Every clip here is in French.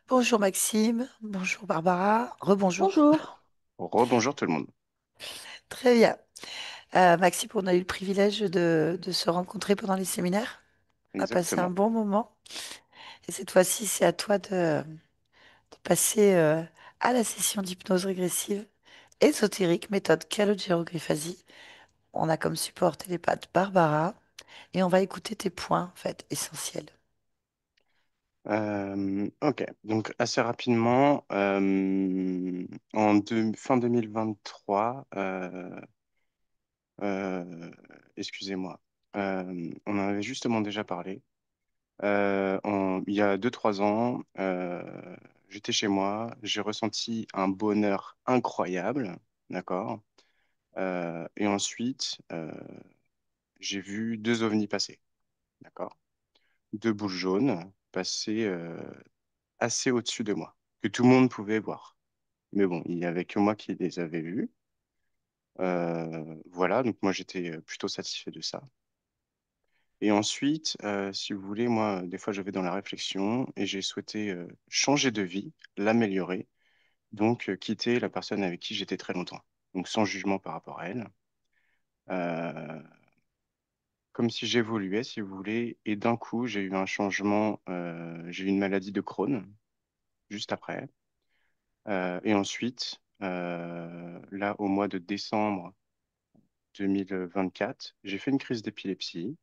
Bonjour Maxime, bonjour Barbara, rebonjour. Bonjour. Rebonjour tout le monde. Très bien. Maxime, on a eu le privilège de se rencontrer pendant les séminaires. On a passé un Exactement. bon moment. Et cette fois-ci, c'est à toi de passer à la session d'hypnose régressive ésotérique, méthode Calogero-Griffasi. On a comme support télépathe Barbara et on va écouter tes points, en fait, essentiels. Ok, donc assez rapidement, fin 2023, euh, excusez-moi, on en avait justement déjà parlé. Il y a 2 3 ans, j'étais chez moi, j'ai ressenti un bonheur incroyable, d'accord? Et ensuite, j'ai vu 2 ovnis passer, d'accord? 2 boules jaunes passer assez au-dessus de moi, que tout le monde pouvait voir. Mais bon, il n'y avait que moi qui les avais vus. Voilà, donc moi j'étais plutôt satisfait de ça. Et ensuite, si vous voulez, moi, des fois je vais dans la réflexion et j'ai souhaité changer de vie, l'améliorer, donc quitter la personne avec qui j'étais très longtemps. Donc sans jugement par rapport à elle. Euh, Comme si j'évoluais, si vous voulez, et d'un coup j'ai eu un changement, j'ai eu une maladie de Crohn juste après. Et ensuite, là, au mois de décembre 2024, j'ai fait une crise d'épilepsie.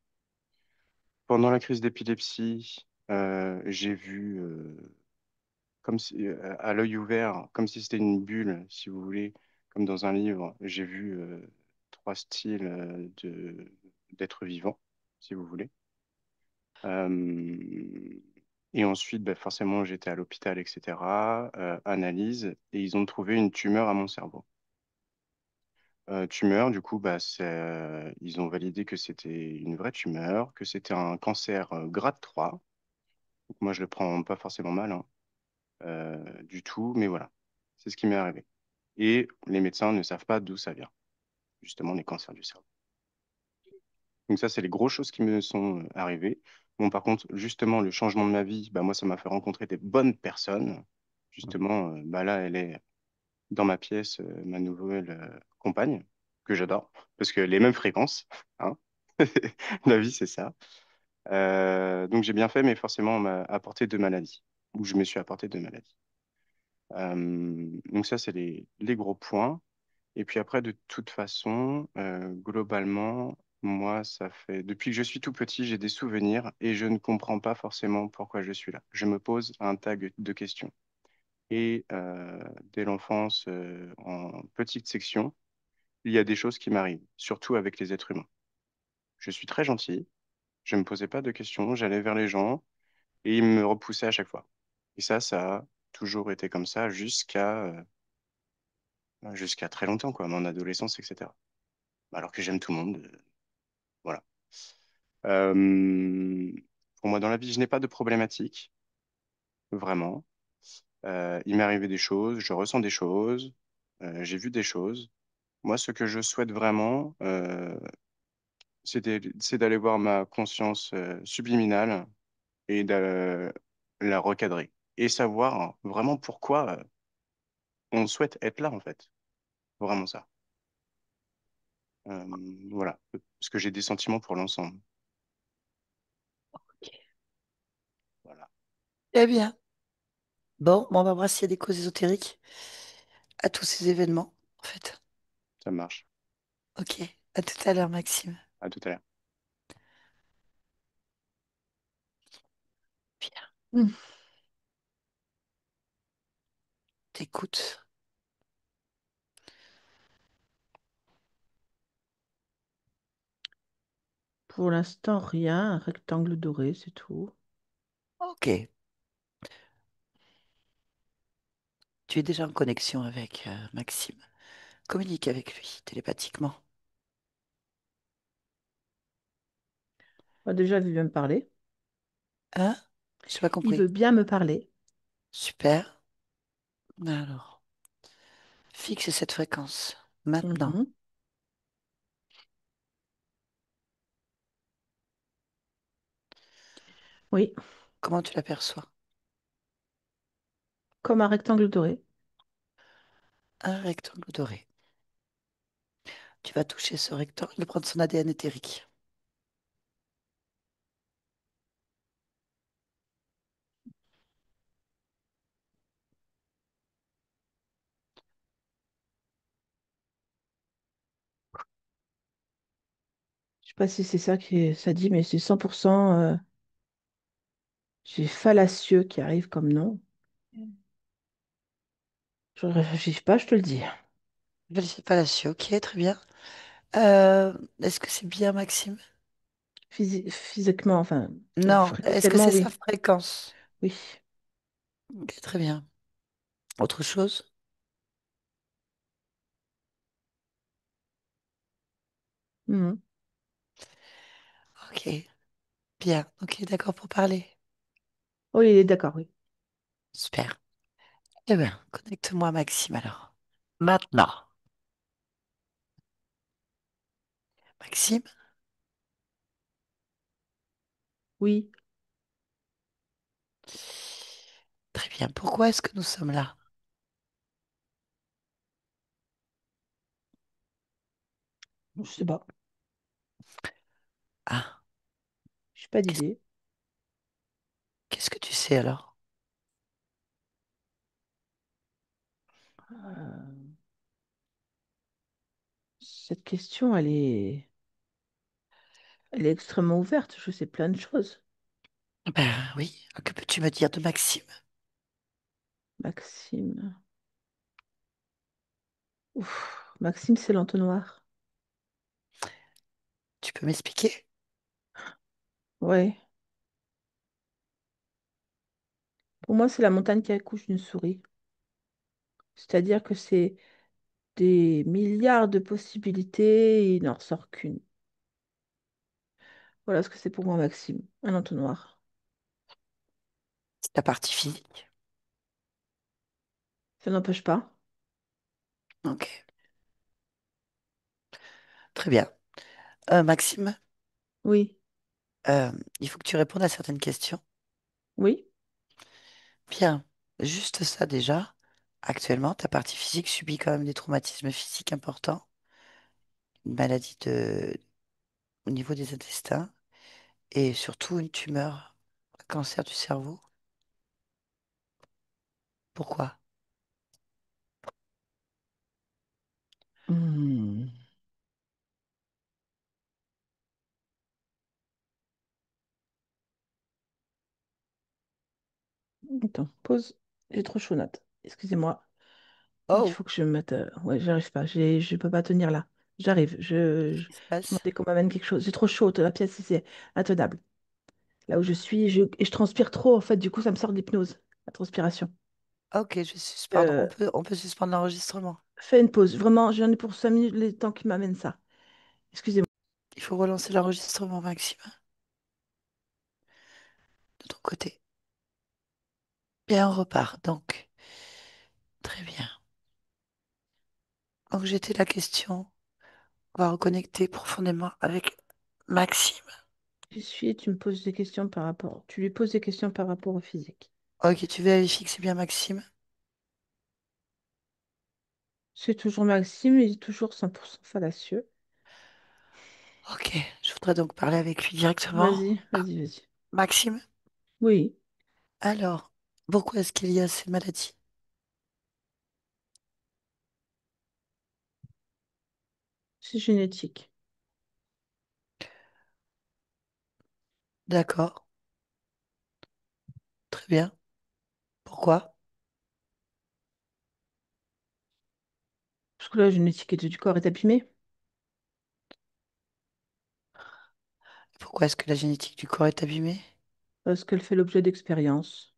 Pendant la crise d'épilepsie, j'ai vu, comme si, à l'œil ouvert, comme si c'était une bulle, si vous voulez, comme dans un livre, j'ai vu 3 styles d'êtres vivants, si vous voulez. Euh, et ensuite, ben, forcément, j'étais à l'hôpital, etc. Analyse, et ils ont trouvé une tumeur à mon cerveau. Tumeur, du coup, bah, ils ont validé que c'était une vraie tumeur, que c'était un cancer grade 3. Donc moi, je le prends pas forcément mal, hein, du tout, mais voilà, c'est ce qui m'est arrivé. Et les médecins ne savent pas d'où ça vient, justement, les cancers du cerveau. Donc ça, c'est les grosses choses qui me sont arrivées. Bon, par contre, justement, le changement de ma vie, bah, moi, ça m'a fait rencontrer des bonnes personnes. Justement, bah, là, elle est dans ma pièce, ma nouvelle compagne, que j'adore, parce que les mêmes fréquences, hein. La vie, c'est ça. Donc j'ai bien fait, mais forcément, on m'a apporté 2 maladies, ou je me suis apporté 2 maladies. Donc ça, c'est les gros points. Et puis après, de toute façon, globalement, moi, ça fait depuis que je suis tout petit, j'ai des souvenirs et je ne comprends pas forcément pourquoi je suis là. Je me pose un tas de questions. Et dès l'enfance, en petite section, il y a des choses qui m'arrivent, surtout avec les êtres humains. Je suis très gentil, je ne me posais pas de questions, j'allais vers les gens et ils me repoussaient à chaque fois. Et ça a toujours été comme ça jusqu'à très longtemps, quoi, mon adolescence, etc. Alors que j'aime tout le monde, voilà. Euh, pour moi, dans la vie, je n'ai pas de problématique, vraiment. Il m'est arrivé des choses, je ressens des choses, j'ai vu des choses. Moi, ce que je souhaite vraiment, c'est d'aller voir ma conscience subliminale et de la recadrer. Et savoir vraiment pourquoi on souhaite être là, en fait. Vraiment ça. Voilà. Parce que j'ai des sentiments pour l'ensemble. Voilà. Très bien. Bon, on va voir s'il y a des causes ésotériques à tous ces événements, en fait. Ça marche. Ok, à tout à l'heure, Maxime. À tout à l'heure. Bien, Hmm. t'écoutes. Pour l'instant, rien. Un rectangle doré, c'est tout. Ok, tu es déjà en connexion avec Maxime. Communique avec lui télépathiquement. Bah, déjà, il veut me parler. Hein? J'ai pas Il compris. veut bien me parler. Super. Alors, fixe cette fréquence. Maintenant, Mhm. Oui. comment tu l'aperçois? Comme un rectangle doré. Un rectangle doré. Tu vas toucher ce rectangle et prendre son ADN éthérique. Je sais pas si c'est ça que ça dit, mais c'est 100%. J'ai fallacieux qui arrive comme nom. Je ne réfléchis pas, je te le dis. Vérifie pas là-dessus. Ok, très bien. Euh, Est-ce que c'est bien Maxime? Physiquement, enfin, Non. Est-ce que fréquentiellement, c'est sa oui. fréquence? Oui. Ok, très bien. Autre chose? Mhm. Ok, bien. Ok, d'accord pour parler. Oui, il est d'accord, oui. Super. Eh bien, connecte-moi Maxime alors. Maintenant. Maxime, Oui. très bien. Pourquoi est-ce que nous sommes là? Je sais pas. Ah, J'ai pas qu'est-ce d'idée. qu'est-ce que tu sais alors? Euh, Cette question, elle est extrêmement ouverte. Je sais plein de choses. Ben oui, que peux-tu me dire de Maxime? Maxime. Ouf. Maxime, c'est l'entonnoir. Tu peux m'expliquer? Ouais. Pour moi, c'est la montagne qui accouche d'une souris. C'est-à-dire que c'est des milliards de possibilités et il n'en ressort qu'une. Voilà ce que c'est pour moi, Maxime. Un entonnoir. C'est la partie physique. Ça n'empêche pas. Ok, très bien. Maxime, Oui. euh, il faut que tu répondes à certaines questions. Oui. Bien, juste ça déjà. Actuellement, ta partie physique subit quand même des traumatismes physiques importants, une maladie au niveau des intestins et surtout une tumeur, un cancer du cerveau. Pourquoi? Hmm. Attends, pause. J'ai trop chaud, Nat. Excusez-moi. Il Oh, faut que je me mette. Ouais, j'arrive pas. Je peux pas tenir là. J'arrive. qu'est-ce qui se passe? Demandais qu'on m'amène quelque chose. J'ai trop chaud. La pièce, c'est intenable. Là où je suis, et je transpire trop, en fait. Du coup, ça me sort de l'hypnose, la transpiration. Ok, je vais suspendre. Euh, On peut suspendre l'enregistrement. Fais une pause. Vraiment, j'en ai pour 5 minutes les temps qui m'amène ça. Excusez-moi. Il faut relancer l'enregistrement, Maxime, de ton côté. Bien, on repart. Donc, très bien. Donc, j'étais la question. On va reconnecter profondément avec Maxime. Tu suis et tu me poses des questions par rapport. Tu lui poses des questions par rapport au physique. Ok, tu vérifies que c'est bien Maxime. C'est toujours Maxime, il est toujours 100% fallacieux. Ok, je voudrais donc parler avec lui directement. Vas-y, vas-y, vas-y. Maxime, Oui, alors, pourquoi est-ce qu'il y a ces maladies? c'est génétique. D'accord, très bien. Pourquoi? Parce que la génétique du corps est abîmée. Pourquoi est-ce que la génétique du corps est abîmée? Parce qu'elle fait l'objet d'expériences.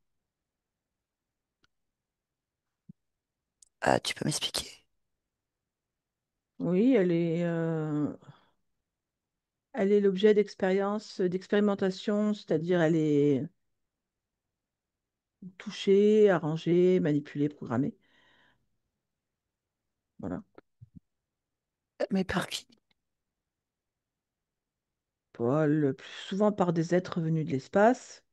Ah, tu peux m'expliquer? Oui, elle est l'objet d'expériences, d'expérimentation, c'est-à-dire elle est touchée, arrangée, manipulée, programmée. Voilà. Mais par qui? Le plus souvent par des êtres venus de l'espace.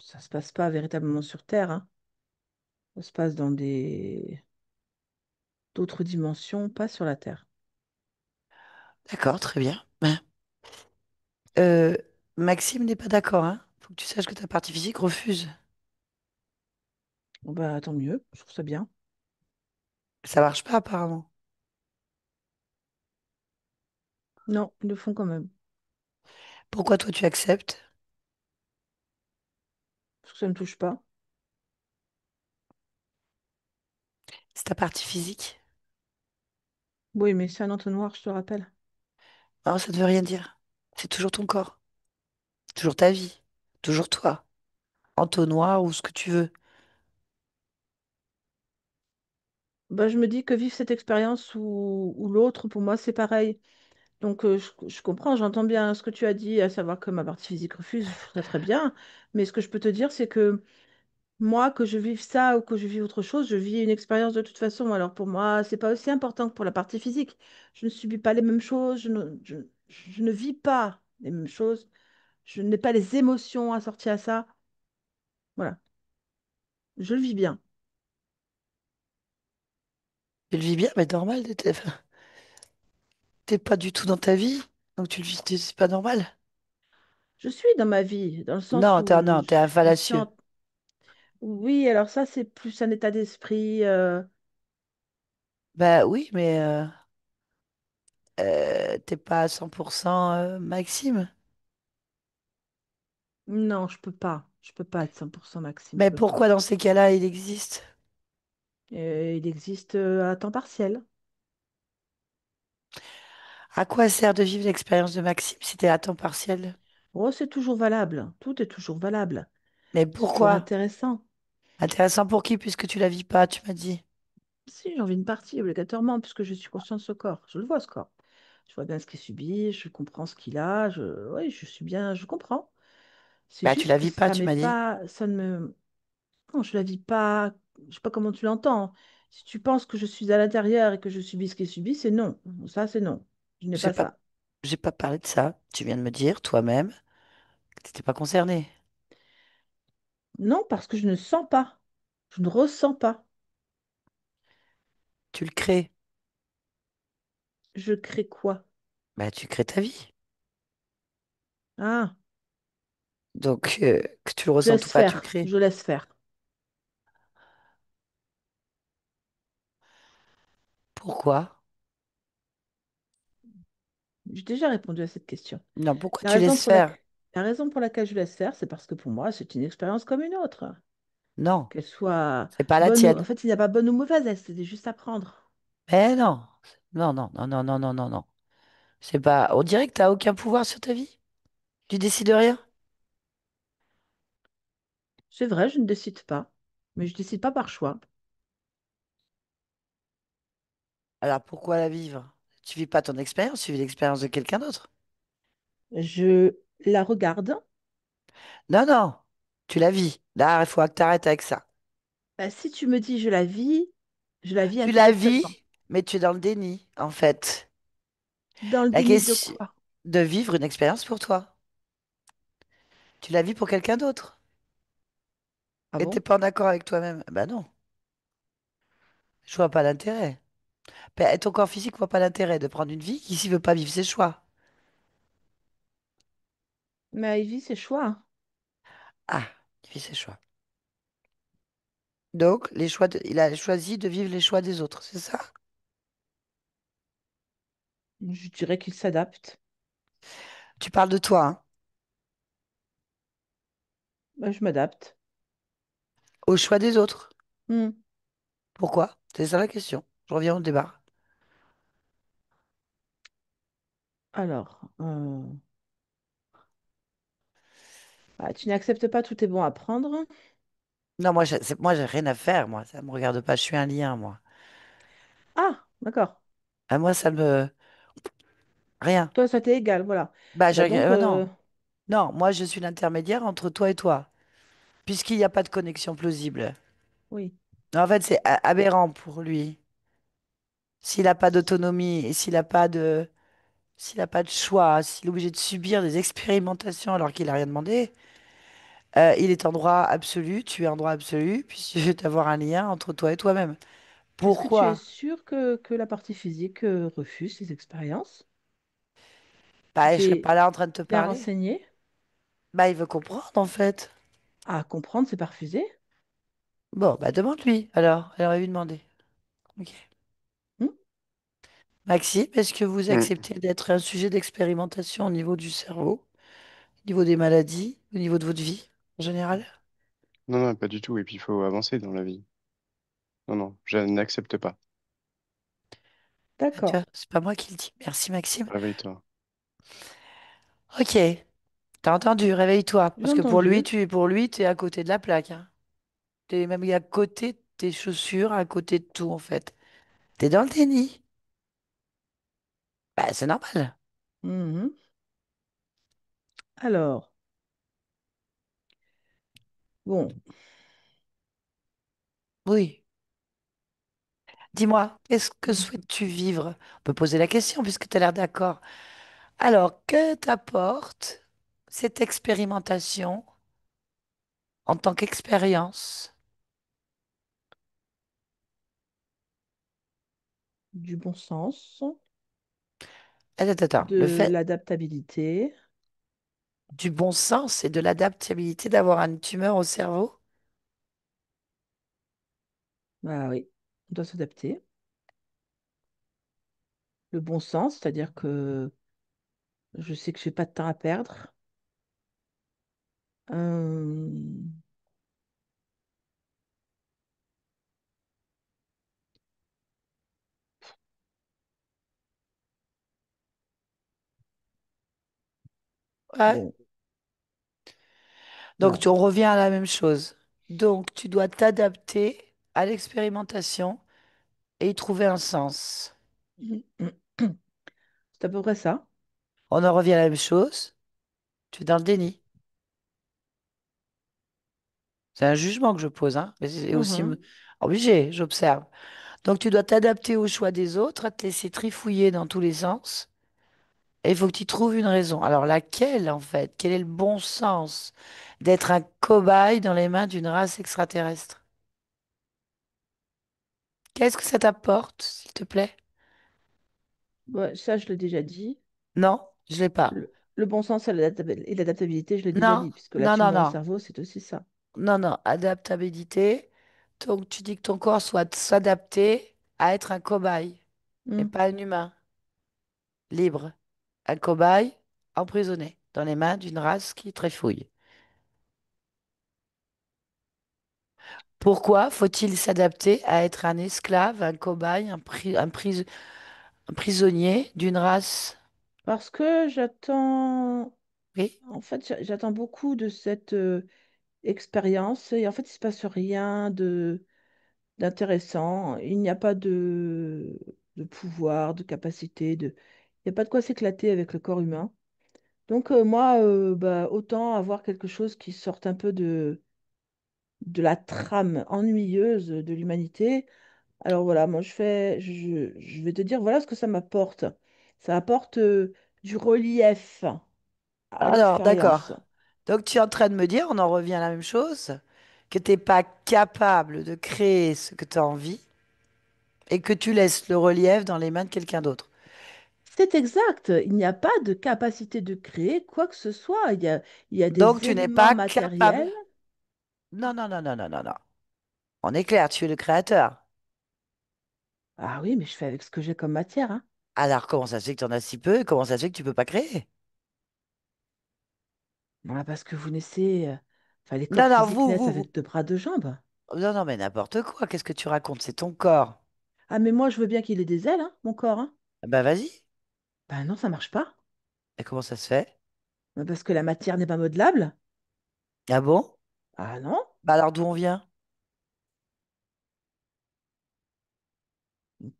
Ça se passe pas véritablement sur Terre, hein. Ça se passe dans des d'autres dimensions, pas sur la Terre. D'accord, très bien. Ben, Euh, Maxime n'est pas d'accord, hein. Faut que tu saches que ta partie physique refuse. Bon, bah, tant mieux, je trouve ça bien. Ça marche pas apparemment. Non, ils le font quand même, Pourquoi toi tu acceptes? parce que ça ne me touche pas. C'est ta partie physique? Oui, mais c'est un entonnoir, je te rappelle. Non, ça ne veut rien dire. C'est toujours ton corps, toujours ta vie, toujours toi. Entonnoir ou ce que tu veux. Bah, je me dis que vivre cette expérience ou l'autre, pour moi, c'est pareil. Donc, je comprends, j'entends bien ce que tu as dit, à savoir que ma partie physique refuse, je trouve ça très bien. Mais ce que je peux te dire, c'est que moi, que je vive ça ou que je vive autre chose, je vis une expérience de toute façon. Alors, pour moi, c'est pas aussi important que pour la partie physique. Je ne subis pas les mêmes choses, je ne vis pas les mêmes choses, je n'ai pas les émotions assorties à ça. Voilà, je le vis bien. Tu le vis bien, mais normal. T'es pas du tout dans ta vie, donc tu le vis, c'est pas normal. Je suis dans ma vie, dans le sens Non, où non, je t'es un suis fallacieux. consciente. Oui, alors ça, c'est plus un état d'esprit. Bah oui, mais t'es pas à 100% Maxime. Non, je peux pas. Je peux pas être 100% Maxime, je Mais peux pas. pourquoi dans ces cas-là il existe? Il existe à temps partiel. À quoi sert de vivre l'expérience de Maxime si t'es à temps partiel? Oh, c'est toujours valable. Tout est toujours valable. Mais C'est toujours pourquoi? intéressant. Intéressant pour qui puisque tu la vis pas, tu m'as dit. Si, j'en vis une partie obligatoirement, puisque je suis consciente de ce corps. Je le vois, ce corps. Je vois bien ce qu'il subit, je comprends ce qu'il a. Oui, je suis bien, je comprends. C'est Bah tu juste la que vis pas, ça tu m'est m'as dit. pas, ça ne me, non, je la vis pas. Je sais pas comment tu l'entends. Si tu penses que je suis à l'intérieur et que je subis ce qu'il subit, c'est non. Ça, c'est non. Je n'ai J'ai pas pas, ça. j'ai pas parlé de ça. Tu viens de me dire toi-même que t'étais pas concerné. Non, parce que je ne sens pas. Je ne ressens pas. Tu le crées. Je crée quoi? Bah tu crées ta vie. Ah, Donc que tu le je ressentes ou laisse pas, tu le faire. crées. Je laisse faire. Pourquoi? J'ai déjà répondu à cette question. Non, pourquoi La tu raison laisses pour laquelle, faire? la raison pour laquelle je laisse faire, c'est parce que pour moi, c'est une expérience comme une autre. Non, Qu'elle soit c'est pas la bonne ou... tienne. En fait, il n'y a pas bonne ou mauvaise, c'est juste apprendre. Mais non. Non, non, non, non, non, non, non, non. C'est pas. On dirait que t'as aucun pouvoir sur ta vie. Tu décides de rien. C'est vrai, je ne décide pas. Mais je ne décide pas par choix. Alors pourquoi la vivre? Tu vis pas ton expérience, tu vis l'expérience de quelqu'un d'autre. Je la regarde. Non, non, tu la vis. Là, il faut que t'arrêtes avec ça. Bah, si tu me dis je la vis Tu la intellectuellement. vis, mais tu es dans le déni, en fait. Dans le La déni de question quoi? de vivre une expérience pour toi. Tu la vis pour quelqu'un d'autre. Ah Et t'es bon? pas en accord avec toi-même. Bah non, je vois pas l'intérêt. Ton corps physique voit pas l'intérêt de prendre une vie qui, s'y veut pas vivre ses choix. Mais Ivy, c'est choix, hein. Ah, il vit ses choix. Donc, il a choisi de vivre les choix des autres, c'est ça? Je dirais qu'il s'adapte. Tu parles de toi, hein, Bah, je m'adapte. aux choix des autres. Hmm. Pourquoi? C'est ça la question. Je reviens au débat. Alors, bah, tu n'acceptes pas, tout est bon à prendre. Non, moi, j'ai rien à faire, moi. Ça me regarde pas. Je suis un lien, moi. Ah, d'accord. Ah, moi, ça me... Rien. Toi, ça t'est égal, voilà. Bah, Eh ben donc, non. Non, moi, je suis l'intermédiaire entre toi et toi. Puisqu'il n'y a pas de connexion plausible. oui. En fait, c'est aberrant pour lui. S'il n'a pas d'autonomie et s'il n'a pas de choix, s'il est obligé de subir des expérimentations alors qu'il n'a rien demandé, Il est en droit absolu, tu es en droit absolu, puis tu veux avoir un lien entre toi et toi-même. Est-ce que tu es Pourquoi? sûr que la partie physique refuse ces expériences? Tu Bah, je serais t'es pas là en train de te bien parler. renseigné? Bah, il veut comprendre en fait. À comprendre, c'est pas refuser. Bon, bah demande-lui alors. Elle aurait dû demander. Ok. Hmm. Maxime, est-ce que vous Hmm. acceptez d'être un sujet d'expérimentation au niveau du cerveau, au niveau des maladies, au niveau de votre vie en général? Non, non, pas du tout. Et puis, il faut avancer dans la vie. Non, non, je n'accepte pas. Tu D'accord, vois, c'est pas moi qui le dis. Merci Maxime. Réveille-toi. Ok, t'as entendu, réveille-toi. j'ai Parce que pour lui, entendu. t'es à côté de la plaque, hein. T'es même à côté de tes chaussures, à côté de tout en fait. T'es dans le déni. Bah, c'est normal. Mhm. Alors, bon, Oui. Dis-moi, qu'est-ce que hmm, souhaites-tu vivre? On peut poser la question puisque tu as l'air d'accord. Alors, que t'apporte cette expérimentation en tant qu'expérience? du bon sens, Attends, attends. Le de fait l'adaptabilité. du bon sens et de l'adaptabilité d'avoir une tumeur au cerveau? Ah oui, on doit s'adapter. Le bon sens, c'est-à-dire que je sais que j'ai pas de temps à perdre. Euh, Ouais. bon, Donc, voilà. on revient à la même chose. Donc, tu dois t'adapter à l'expérimentation et y trouver un sens. C'est à peu près ça. On en revient à la même chose. Tu es dans le déni. C'est un jugement que je pose, hein. Mais c'est aussi Mhm. obligé, j'observe. Donc tu dois t'adapter au choix des autres, à te laisser trifouiller dans tous les sens. Et il faut que tu trouves une raison. Alors laquelle, en fait? Quel est le bon sens d'être un cobaye dans les mains d'une race extraterrestre? Qu'est-ce que ça t'apporte, s'il te plaît? Ouais, ça, je l'ai déjà dit. Non, je l'ai pas. Le bon sens et l'adaptabilité, je l'ai déjà Non, dit, puisque la non, non, tumeur au non. cerveau, c'est aussi ça. Non, non. Adaptabilité. Donc tu dis que ton corps soit s'adapter à être un cobaye et Hmm. pas un humain libre. Un cobaye emprisonné dans les mains d'une race qui trifouille. Pourquoi faut-il s'adapter à être un esclave, un cobaye, un prisonnier d'une race? Parce que j'attends, Oui. en fait, j'attends beaucoup de cette expérience et en fait, il se passe rien d'intéressant. Il n'y a pas de pouvoir, de capacité, il n'y a pas de quoi s'éclater avec le corps humain. Donc moi, bah, autant avoir quelque chose qui sorte un peu de la trame ennuyeuse de l'humanité. Alors voilà, moi je vais te dire, voilà ce que ça m'apporte. Ça apporte du relief à Alors, l'expérience. d'accord. Donc, tu es en train de me dire, on en revient à la même chose, que tu n'es pas capable de créer ce que tu as envie et que tu laisses le relief dans les mains de quelqu'un d'autre. C'est exact, il n'y a pas de capacité de créer quoi que ce soit. Il y a Donc, des tu n'es éléments pas capable. matériels. Non, non, non, non, non, non, non. On est clair, tu es le créateur. Ah oui, mais je fais avec ce que j'ai comme matière, hein. Alors, comment ça se fait que tu en as si peu? Comment ça se fait que tu peux pas créer? Voilà, parce que vous naissez, enfin les corps Non, non, physiques naissent vous. avec deux bras, deux jambes. Non, non, mais n'importe quoi. Qu'est-ce que tu racontes? C'est ton corps. Ah mais moi je veux bien qu'il ait des ailes, hein, mon corps, hein. Bah, vas-y. Ben non, ça marche pas. Et comment ça se fait? Parce que la matière n'est pas modelable. Ah bon? Ah non? Bah alors d'où on vient?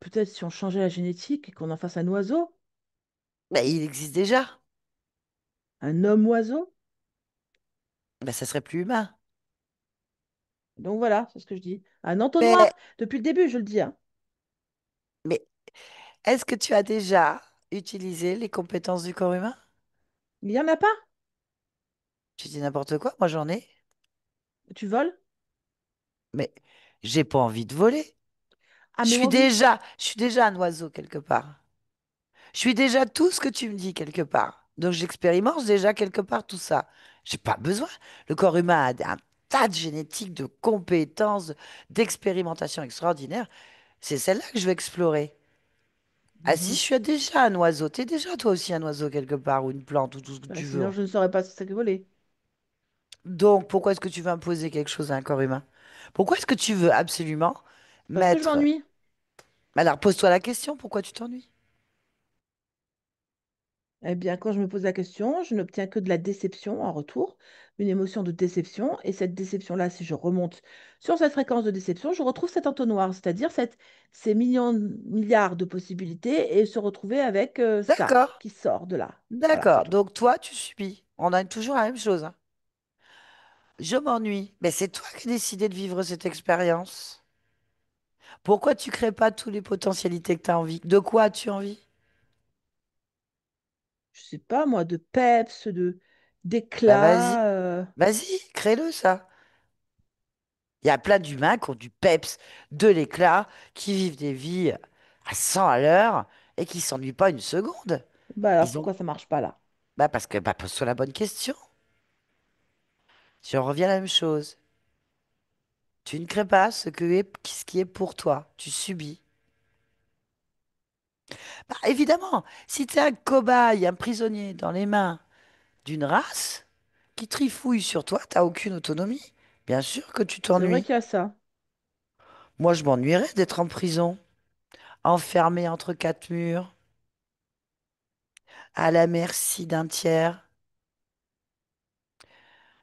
Peut-être si on changeait la génétique et qu'on en fasse un oiseau, Bah il existe déjà. un homme-oiseau. Bah ça serait plus humain. Donc voilà, c'est ce que je dis. Un Mais, entonnoir, depuis le début, je le dis, hein. mais est-ce que tu as déjà utilisé les compétences du corps humain? Il n'y en a pas. Tu dis n'importe quoi, moi j'en ai. Tu voles? Mais j'ai pas envie de voler. Ah, même envie. Je suis déjà un oiseau quelque part. Je suis déjà tout ce que tu me dis quelque part. Donc j'expérimente déjà quelque part tout ça. J'ai pas besoin. Le corps humain a un tas de génétique, de compétences, d'expérimentation extraordinaires. C'est celle-là que je veux explorer. Ah, si je Mhm. suis déjà un oiseau, t'es déjà toi aussi un oiseau quelque part, ou une plante, ou tout ce que Bah, tu veux. sinon, je ne saurais pas ce que c'est que voler. Donc, pourquoi est-ce que tu veux imposer quelque chose à un corps humain? Pourquoi est-ce que tu veux absolument Parce que je mettre... m'ennuie. Alors, pose-toi la question, pourquoi tu t'ennuies? Eh bien, quand je me pose la question, je n'obtiens que de la déception en retour, une émotion de déception. Et cette déception-là, si je remonte sur cette fréquence de déception, je retrouve cet entonnoir, c'est-à-dire ces millions, milliards de possibilités et se retrouver avec ça D'accord, qui sort de là. Voilà, c'est d'accord. tout. Donc, toi, tu subis. On a toujours la même chose, hein. Je m'ennuie. Mais c'est toi qui as décidé de vivre cette expérience. Pourquoi tu crées pas toutes les potentialités que tu as envie? De quoi as-tu envie? Je sais pas, moi, de peps, Bah, vas-y, d'éclat. vas-y, crée-le, ça. Il y a plein d'humains qui ont du peps, de l'éclat, qui vivent des vies à 100 à l'heure et qui s'ennuient pas une seconde. Bah alors, Ils ont... pourquoi ça marche pas là? Bah parce que, bah, pose-toi la bonne question. Je reviens à la même chose. Tu ne crées pas ce qui est pour toi. Tu subis. Bah, évidemment, si tu es un cobaye, un prisonnier dans les mains d'une race qui trifouille sur toi, t'as aucune autonomie. Bien sûr que tu C'est vrai t'ennuies. qu'il y a ça. Moi, je m'ennuierais d'être en prison, enfermé entre quatre murs, à la merci d'un tiers,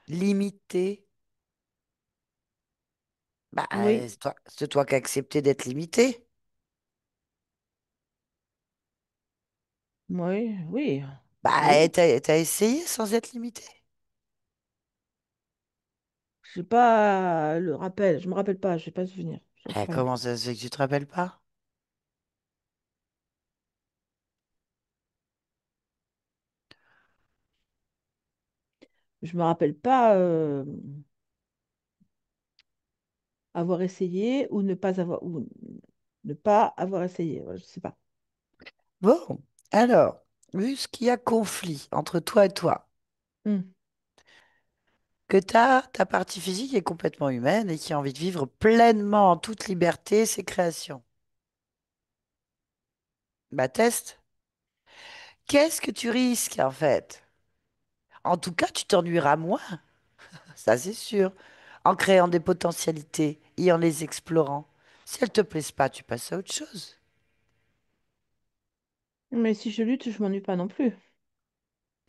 limité. Bah, Oui, c'est toi qui as accepté d'être limité. oui, oui, Bah, oui. t'as essayé sans être limité. Je sais pas le rappel, je me rappelle pas, je sais pas se souvenir. J'en sais rien. Comment ça se fait que tu te rappelles pas? Je me rappelle pas avoir essayé ou ne pas avoir essayé. Ouais, je sais pas. Bon, alors, vu ce qu'il y a conflit entre toi et toi, Hmm. que ta partie physique est complètement humaine et qui a envie de vivre pleinement en toute liberté ses créations. Bah, teste. Qu'est-ce que tu risques en fait? En tout cas, tu t'ennuieras moins, ça c'est sûr, en créant des potentialités et en les explorant. Si elles te plaisent pas, tu passes à autre chose. Mais si je lutte, je m'ennuie pas non plus.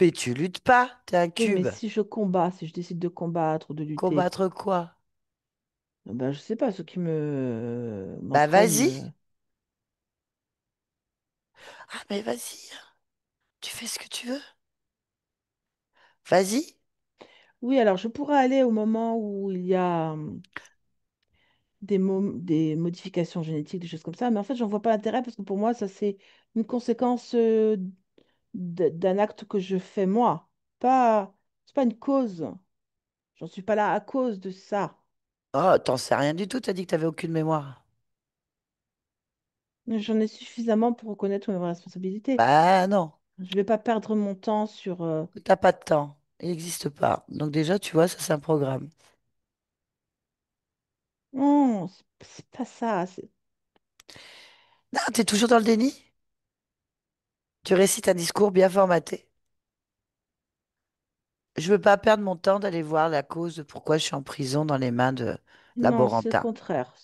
Mais tu luttes pas, t'es un Oui, mais cube. si je combats, si je décide de combattre ou de lutter, Combattre quoi? ben je sais pas, ce qui me Bah m'entraîne. vas-y. Ah mais vas-y, tu fais ce que tu veux. Vas-y. Oui, alors je pourrais aller au moment où il y a des modifications génétiques, des choses comme ça, mais en fait, j'en vois pas l'intérêt parce que pour moi, ça c'est une conséquence d'un acte que je fais moi. C'est pas une cause. J'en suis pas là à cause de ça. Oh, t'en sais rien du tout, t'as dit que t'avais aucune mémoire. J'en ai suffisamment pour reconnaître mes responsabilités. Bah non, Je vais pas perdre mon temps sur t'as pas de temps. Il n'existe pas. Donc déjà, tu vois, ça c'est un programme. non, c'est pas ça. Non, t'es toujours dans le déni. Tu récites un discours bien formaté. Je veux pas perdre mon temps d'aller voir la cause de pourquoi je suis en prison dans les mains de Non, c'est le Laboranta. contraire.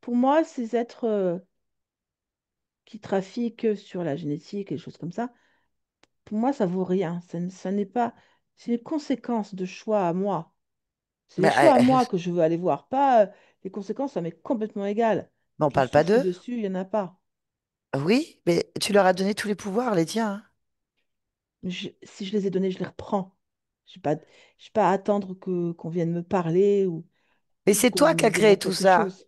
Pour moi, ces êtres qui trafiquent sur la génétique et des choses comme ça, pour moi, ça vaut rien. Ça n'est pas. C'est les conséquences de choix à moi. C'est les Mais, choix à moi que je veux aller voir, pas les conséquences, ça m'est complètement égal. mais on Je parle pas souffle d'eux. dessus, il n'y en a pas. Oui, mais tu leur as donné tous les pouvoirs, les tiens, hein. Si je les ai donnés, je les reprends. Je n'ai pas à attendre qu'on vienne me parler Mais ou c'est qu'on toi qui me as créé demande tout quelque ça. chose.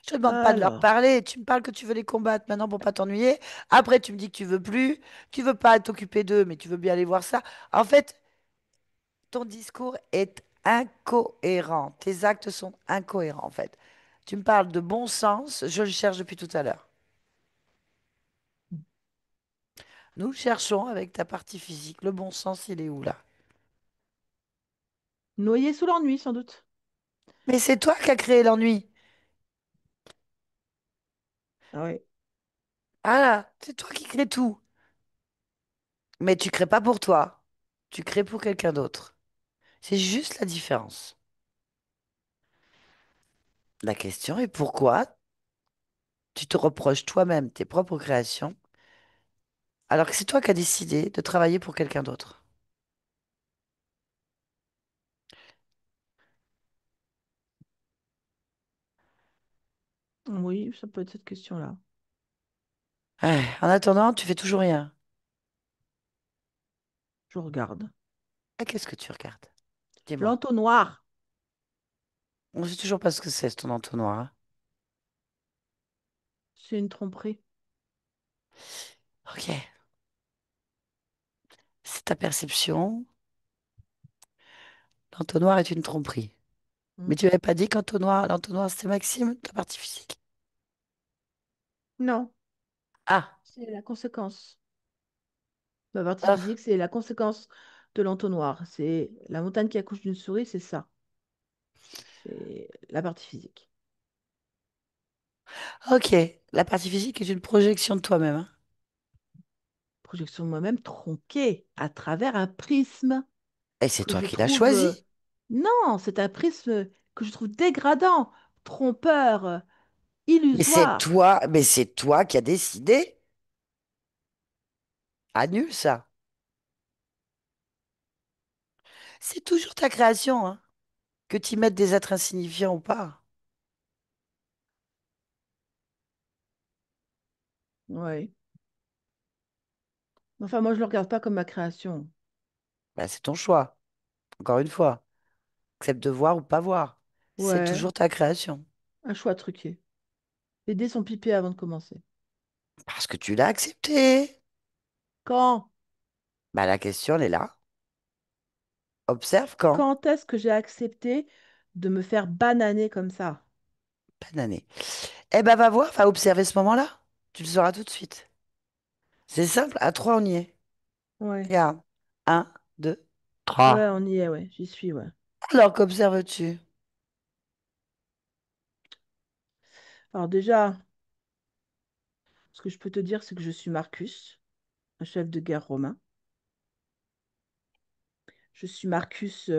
Je te demande pas de leur Alors, parler. Tu me parles que tu veux les combattre maintenant pour pas t'ennuyer. Après, tu me dis que tu veux plus. Tu veux pas t'occuper d'eux, mais tu veux bien aller voir ça. En fait, ton discours est incohérent. Tes actes sont incohérents, en fait. Tu me parles de bon sens, je le cherche depuis tout à l'heure. Nous cherchons avec ta partie physique. Le bon sens, il est où là? Noyé sous l'ennui, sans doute. Mais c'est toi qui as créé l'ennui. Ah oui. Ah là, c'est toi qui crée tout. Mais tu crées pas pour toi. Tu crées pour quelqu'un d'autre. C'est juste la différence. La question est pourquoi tu te reproches toi-même tes propres créations alors que c'est toi qui as décidé de travailler pour quelqu'un d'autre. Oui, ça peut être cette question-là. En attendant, tu fais toujours rien. Je regarde. Ah, qu'est-ce que tu regardes? Dis-moi. L'entonnoir, On ne sait toujours pas ce que c'est, ton entonnoir, hein. c'est une tromperie. Ok. C'est ta perception. L'entonnoir est une tromperie. Hmm. Mais tu n'avais pas dit l'entonnoir, c'était Maxime, ta partie physique. Non, Ah, c'est la conséquence. Ma partie ah, physique, c'est la conséquence de l'entonnoir. C'est la montagne qui accouche d'une souris, c'est ça. C'est la partie physique. ok. La partie physique est une projection de toi-même, hein. Projection de moi-même tronquée à travers un prisme Et c'est que toi je qui l'as trouve... choisi. Non, c'est un prisme que je trouve dégradant, trompeur, illusoire. Mais c'est toi qui as décidé. Ah, nul ça. C'est toujours ta création, hein. Que tu mettes des êtres insignifiants ou pas. Oui. Enfin, moi, je le regarde pas comme ma création. Bah, c'est ton choix. Encore une fois. Accepte de voir ou pas voir. C'est Ouais, toujours ta création. un choix truqué. Les dés sont pipés avant de commencer. Parce que tu l'as accepté. Quand? Bah, la question, elle est là. Observe quand. Quand est-ce que j'ai accepté de me faire bananer comme ça? Banané. Eh ben, va voir, va observer ce moment-là. Tu le sauras tout de suite. C'est simple, à trois, on y est. Ouais. Regarde. Un, deux, Ouais, trois. on y est, ouais. J'y suis, ouais. Alors qu'observes-tu? Alors déjà, ce que je peux te dire, c'est que je suis Marcus, un chef de guerre romain. Je suis Marcus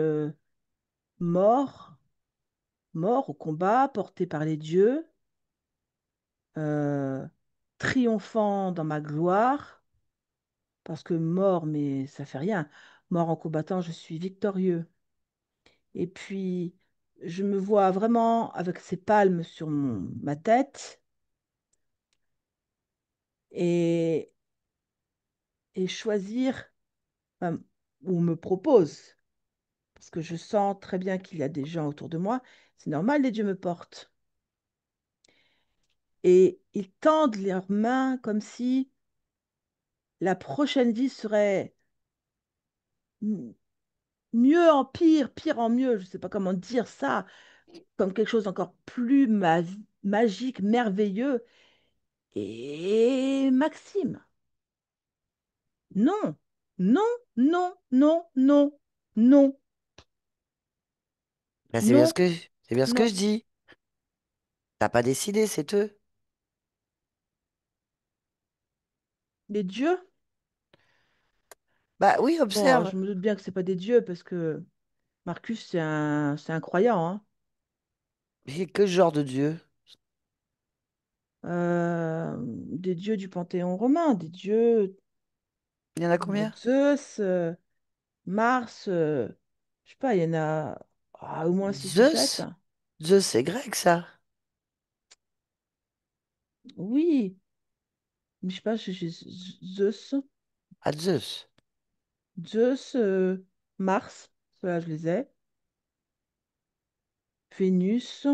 mort, mort au combat, porté par les dieux, euh, triomphant dans ma gloire, parce que mort, mais ça fait rien. Mort en combattant, je suis victorieux. Et puis, je me vois vraiment avec ces palmes sur ma tête et, et choisir, enfin, ou me propose, parce que je sens très bien qu'il y a des gens autour de moi. C'est normal, les dieux me portent. Et ils tendent leurs mains comme si la prochaine vie serait m- mieux en pire, pire en mieux. Je ne sais pas comment dire ça, comme quelque chose d'encore plus magique, merveilleux. Et Maxime, non, non, non, non, non, non, Ben, non, c'est bien ce que non. je dis. T'as pas décidé, c'est eux. Les dieux? Bah oui, Bon, observe. je me doute bien que c'est pas des dieux parce que Marcus, c'est un croyant, hein. Mais que genre de Dieu? Des dieux du panthéon romain, des dieux Il y en a combien? Zeus, Mars, je sais pas, il y en a au moins 6 ou 7. Zeus? Zeus, c'est grec, ça. Oui, mais je sais pas, Zeus, Ah, Zeus. Zeus, Mars, ceux-là je les ai. Vénus,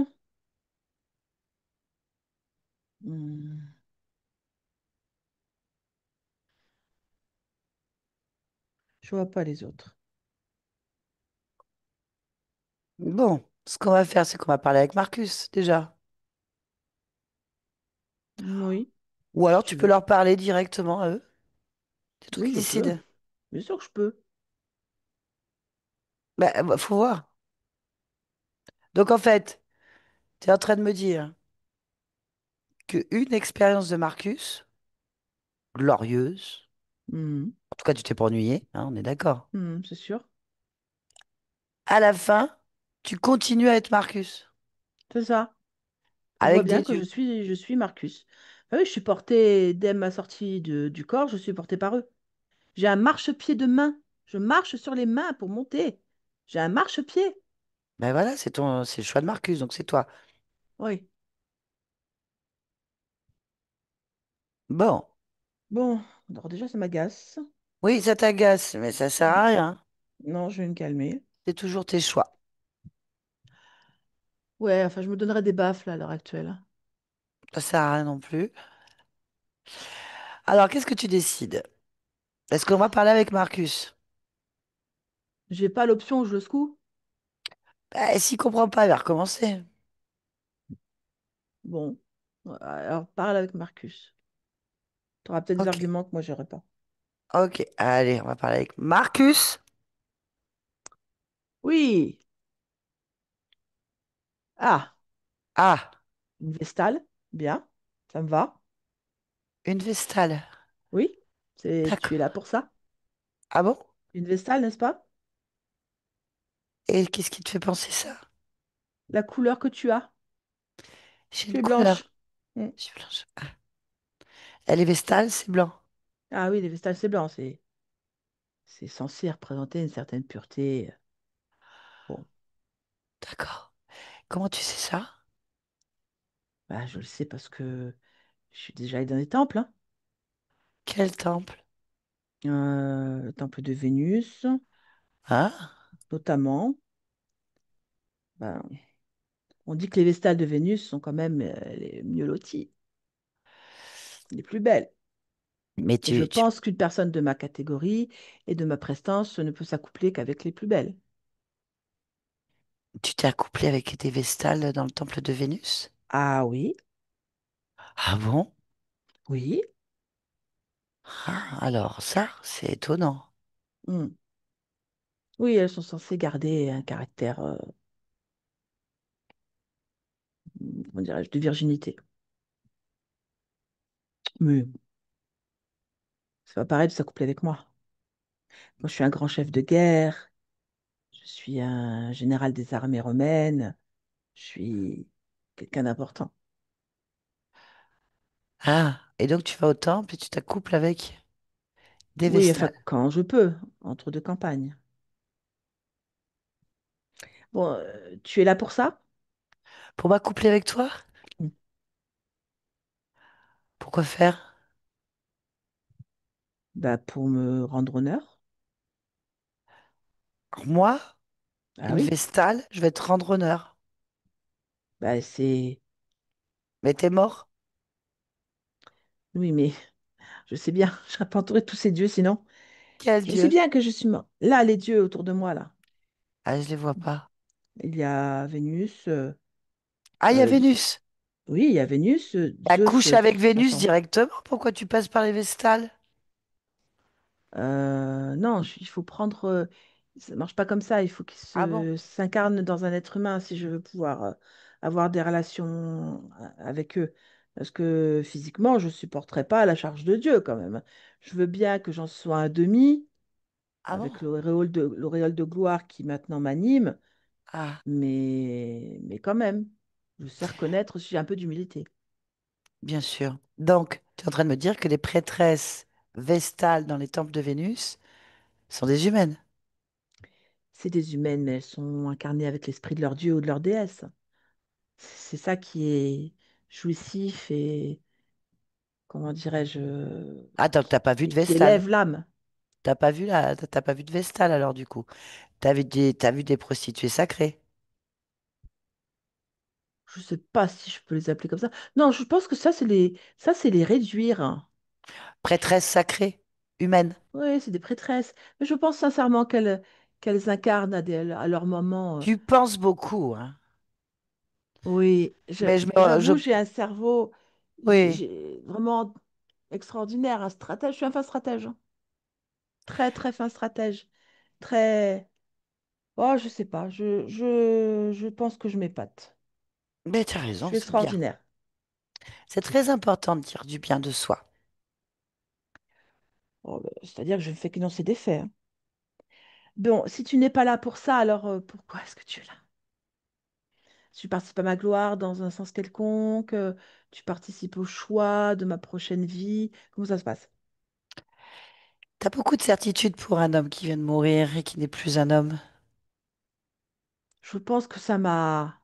hmm, je vois pas les autres. Bon, ce qu'on va faire, c'est qu'on va parler avec Marcus, déjà. Oui, Ou si alors tu tu peux veux. leur parler directement à eux. C'est toi Oui, qui je peux. décides. Bien sûr que je peux. Faut voir. Donc en fait, tu es en train de me dire qu'une expérience de Marcus, glorieuse, Mhm. en tout cas tu t'es pas ennuyé, hein, on est d'accord. Mhm, c'est sûr. À la fin, tu continues à être Marcus, C'est ça. On voit avec bien des que dieux. je suis Marcus. Ah oui, je suis portée dès ma sortie du corps, je suis portée par eux. J'ai un marchepied de main. Je marche sur les mains pour monter. J'ai un marchepied. Ben voilà, c'est le choix de Marcus, donc c'est toi. Oui. Bon, Bon, alors déjà, ça m'agace. oui, ça t'agace, mais ça sert à rien. Non, je vais me calmer. C'est toujours tes choix. Ouais, enfin, je me donnerais des baffes là, à l'heure actuelle. Ça sert à rien non plus. Alors, qu'est-ce que tu décides? Est-ce qu'on va parler avec Marcus? J'ai pas l'option où je le secoue. S'il comprend pas, il va recommencer. Bon, alors parle avec Marcus. Tu auras peut-être des Ok, arguments que moi, j'aurais pas. ok, allez, on va parler avec Marcus. Oui. Ah, Ah, une Vestale. Bien. Ça me va. une Vestale. Oui. Tu es là D'accord. pour ça. Ah bon? Une Vestale, n'est-ce pas? Et qu'est-ce qui te fait penser ça? La couleur que tu as. J'ai Tu une es couleur. blanche. Hmm. Je suis blanche. Ah. Elle est Vestale, c'est blanc. Ah oui, les Vestales, c'est blanc. C'est censé représenter une certaine pureté. Bon, D'accord. Comment tu sais ça? bah, je le sais parce que je suis déjà allée dans des temples, hein. Quel temple? Le temple de Vénus, Hein? notamment. Ben, on dit que les Vestales de Vénus sont quand même les mieux loties, les plus belles. Mais Et je pense qu'une personne de ma catégorie et de ma prestance ne peut s'accoupler qu'avec les plus belles. tu t'es accouplé avec des Vestales dans le temple de Vénus? Ah oui, Ah bon? oui. Ah, alors ça, c'est étonnant. Hmm. Oui, elles sont censées garder un caractère, comment dirais-je, de virginité. Mais c'est pas pareil de s'accoupler avec moi. Moi, je suis un grand chef de guerre, je suis un général des armées romaines, je suis quelqu'un d'important. Ah, et donc tu vas au temple et tu t'accouples avec des Oui, enfin, Vestales. quand je peux, entre deux campagnes. Bon, tu es là pour ça? Pour m'accoupler avec toi? Hmm. Pourquoi faire? Bah, pour me rendre honneur. Alors, moi, Ah une oui, Vestale, je vais te rendre honneur. bah, c'est... Mais t'es mort? Oui, mais je sais bien, je serais pas entourée de tous ces dieux sinon. Quel Je sais dieu? bien que je suis mort. Là, les dieux autour de moi, là. Ah, je les vois pas. Il y a Vénus. Ah, il y a euh, Vénus. oui, il y a Vénus. Zeus T'accouches avec qui Vénus transforme. directement? Pourquoi tu passes par les Vestales? Non, il faut prendre. Ça marche pas comme ça. Il faut qu'il Ah bon? s'incarne dans un être humain si je veux pouvoir avoir des relations avec eux. Parce que physiquement, je supporterais pas la charge de Dieu quand même. Je veux bien que j'en sois un demi, Ah bon? avec l'auréole de gloire qui maintenant m'anime, Ah, mais quand même, je sais reconnaître si j'ai un peu d'humilité. bien sûr. Donc, tu es en train de me dire que les prêtresses Vestales dans les temples de Vénus sont des humaines. C'est des humaines, mais elles sont incarnées avec l'esprit de leur dieu ou de leur déesse. C'est ça qui est jouissif et, comment dirais-je, Ah, donc t'as pas vu de qui Vestales. élève l'âme. T'as pas vu de Vestales alors du coup. T'as vu des prostituées sacrées. Je ne sais pas si je peux les appeler comme ça. Non, je pense que ça, c'est les réduire. Prêtresses sacrées, humaines. Oui, c'est des prêtresses. Mais je pense sincèrement qu'elles incarnent à leur moment. Tu penses beaucoup, hein. Oui, Mais j'avoue, j'ai un cerveau oui. j'ai vraiment extraordinaire, un stratège. Je suis un fin stratège, hein. Très, très fin stratège. Très. Oh, je sais pas. Je pense que je m'épate. Mais tu as Je raison, suis c'est bien. extraordinaire. C'est très important de dire du bien de soi. Oh, c'est-à-dire que je ne fais qu'énoncer des faits, hein. Bon, si tu n'es pas là pour ça, alors pourquoi est-ce que tu es là? Tu participes à ma gloire dans un sens quelconque, tu participes au choix de ma prochaine vie. Comment ça se passe? T'as beaucoup de certitude pour un homme qui vient de mourir et qui n'est plus un homme. Je pense que ça m'a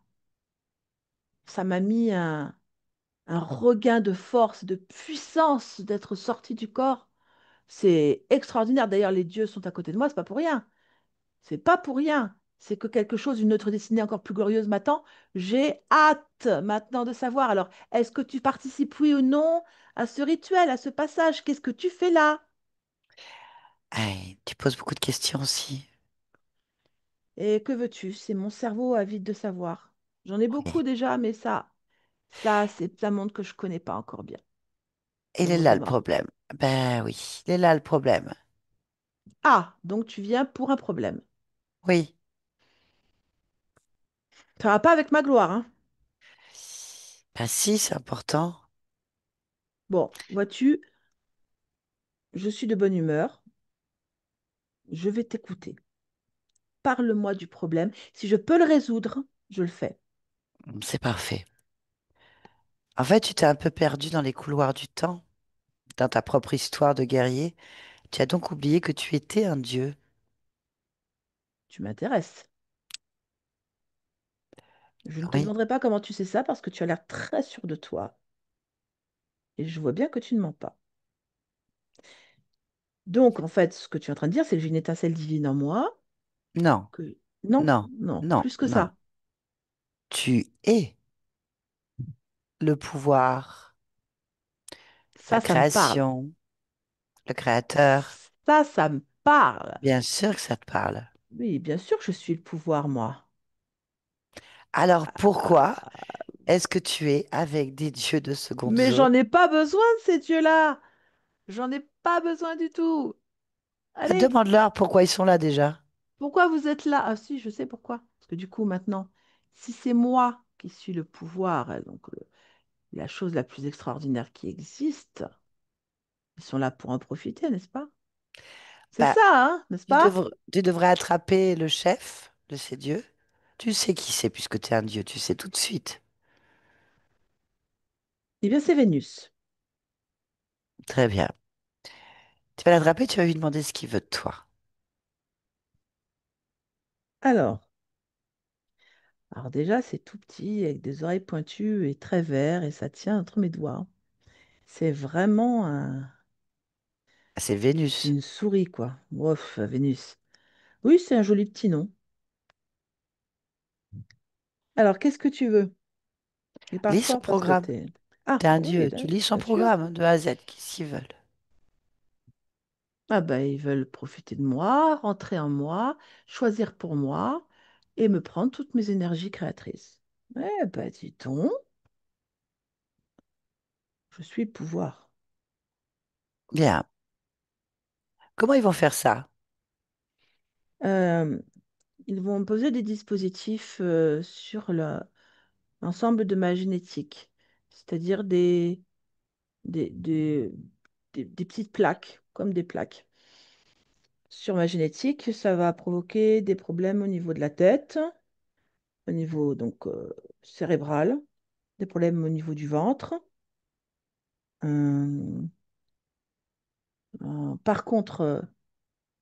mis un regain de force, de puissance d'être sorti du corps. C'est extraordinaire. D'ailleurs, les dieux sont à côté de moi, c'est pas pour rien. C'est pas pour rien. C'est que quelque chose, une autre destinée encore plus glorieuse m'attend. J'ai hâte maintenant de savoir. Alors, est-ce que tu participes, oui ou non, à ce rituel, à ce passage? Qu'est-ce que tu fais là? Tu poses beaucoup de questions aussi. Et que veux-tu? C'est mon cerveau avide de savoir. J'en ai beaucoup Oui. déjà, mais ça montre que je connais pas encore bien Il le est mode là de le mort. problème. Ben oui, il est là le problème. Ah, donc tu viens pour un problème. Oui. Ça va pas avec ma gloire, hein? Ben si, c'est important. Bon, vois-tu, je suis de bonne humeur. Je vais t'écouter. Parle-moi du problème. Si je peux le résoudre, je le fais. C'est parfait. En fait, tu t'es un peu perdu dans les couloirs du temps, dans ta propre histoire de guerrier. Tu as donc oublié que tu étais un dieu. Tu m'intéresses. Je ne te Oui. demanderai pas comment tu sais ça parce que tu as l'air très sûr de toi. Et je vois bien que tu ne mens pas. Donc, en fait, ce que tu es en train de dire, c'est que j'ai une étincelle divine en moi. Non, Que... Non, non, non, non, plus que non. ça. Tu es le pouvoir, la Ça me parle. création, le créateur. Ça me parle. Bien sûr que ça te parle. Oui, bien sûr que je suis le pouvoir, moi. Alors pourquoi Ah, est-ce que tu es avec des dieux de seconde mais zone? j'en ai pas besoin de ces dieux-là. J'en ai pas besoin du tout. Allez, Demande-leur pourquoi ils sont là déjà. pourquoi vous êtes là? Ah si, je sais pourquoi. Parce que du coup, maintenant, si c'est moi qui suis le pouvoir, donc la chose la plus extraordinaire qui existe, ils sont là pour en profiter, n'est-ce pas? C'est Bah, ça, hein, n'est-ce pas? tu devrais attraper le chef de ces dieux. Tu sais qui c'est puisque tu es un dieu, tu sais tout de suite. Eh bien, c'est Vénus. Très bien. Tu vas l'attraper, tu vas lui demander ce qu'il veut de toi. Alors, alors déjà, c'est tout petit, avec des oreilles pointues et très vert, et ça tient entre mes doigts. C'est vraiment Ah, c'est c'est Vénus. une souris, quoi. Ouf, Vénus. Oui, c'est un joli petit nom. Alors, qu'est-ce que tu veux? Il parle Lis son fort parce que programme. t'es... Ah, T'es un oui, dieu. Tu lis son bien sûr. programme de A à Z. Qu'est-ce qu'ils veulent? Ah ben, ils veulent profiter de moi, rentrer en moi, choisir pour moi et me prendre toutes mes énergies créatrices. Eh ben, dis donc, je suis le pouvoir. Bien. Comment ils vont faire ça? Euh, Ils vont poser des dispositifs sur l'ensemble de ma génétique, c'est-à-dire des, des, des petites plaques, comme des plaques. Sur ma génétique, ça va provoquer des problèmes au niveau de la tête, au niveau donc cérébral, des problèmes au niveau du ventre. Euh, par contre,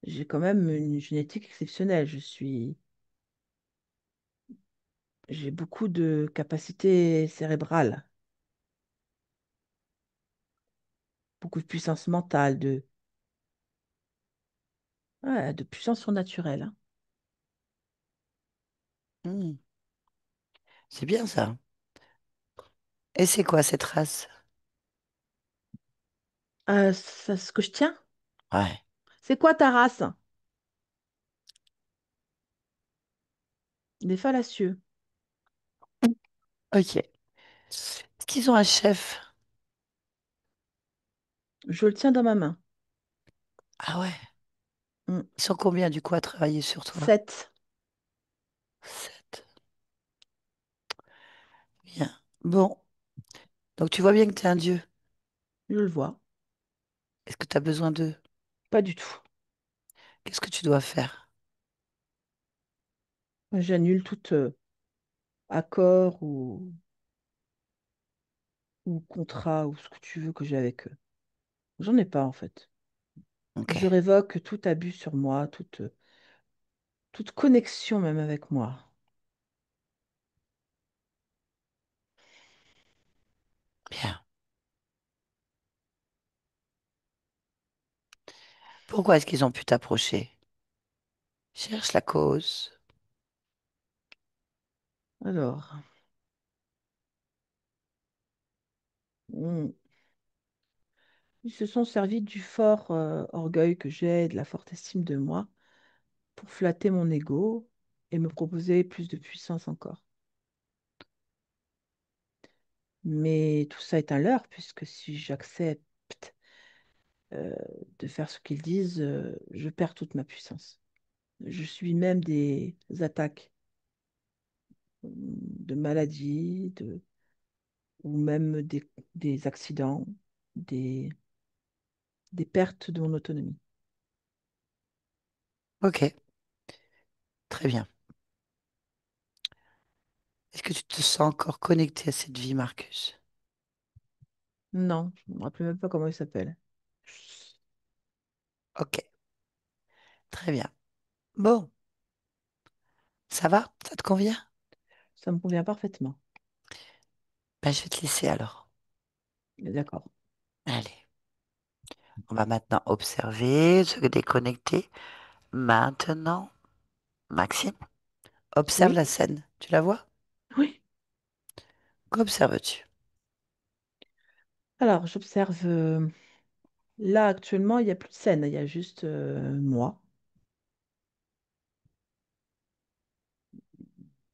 j'ai quand même une génétique exceptionnelle. J'ai beaucoup de capacités cérébrales, beaucoup de puissance mentale, ouais, de puissance surnaturelle, hein. Hmm, c'est bien ça. Et c'est quoi cette race? Ce que je tiens, Ouais. c'est quoi ta race? Des fallacieux. Ok. Est-ce qu'ils ont un chef? Je le tiens dans ma main. Ah ouais. Mm. Ils sont combien du coup à travailler sur toi? 7. 7. Bien. Bon. Donc tu vois bien que tu es un dieu. Je le vois. Est-ce que tu as besoin d'eux? Pas du tout. Qu'est-ce que tu dois faire? J'annule tout accord ou contrat ou ce que tu veux que j'ai avec eux. J'en ai pas en fait. Ok. Je révoque tout abus sur moi, toute connexion même avec moi. Bien. Pourquoi est-ce qu'ils ont pu t'approcher? Cherche la cause. Alors, mm, ils se sont servis du fort orgueil que j'ai, de la forte estime de moi, pour flatter mon ego et me proposer plus de puissance encore. Mais tout ça est un leurre, puisque si j'accepte euh, de faire ce qu'ils disent, je perds toute ma puissance. Je suis même des attaques de maladies, ou même des accidents, des, des pertes de mon autonomie. Ok. Très bien. Est-ce que tu te sens encore connecté à cette vie, Marcus? Non, je ne me rappelle même pas comment il s'appelle. Ok. Très bien. Bon. Ça va? Ça te convient? Ça me convient parfaitement. Ben, je vais te laisser alors. D'accord. Allez. On va maintenant observer, se déconnecter. Maintenant, Maxime, observe Oui, la scène. Tu la vois? oui. Qu'observes-tu? Alors, j'observe. Là, actuellement, il n'y a plus de scène, il y a juste moi.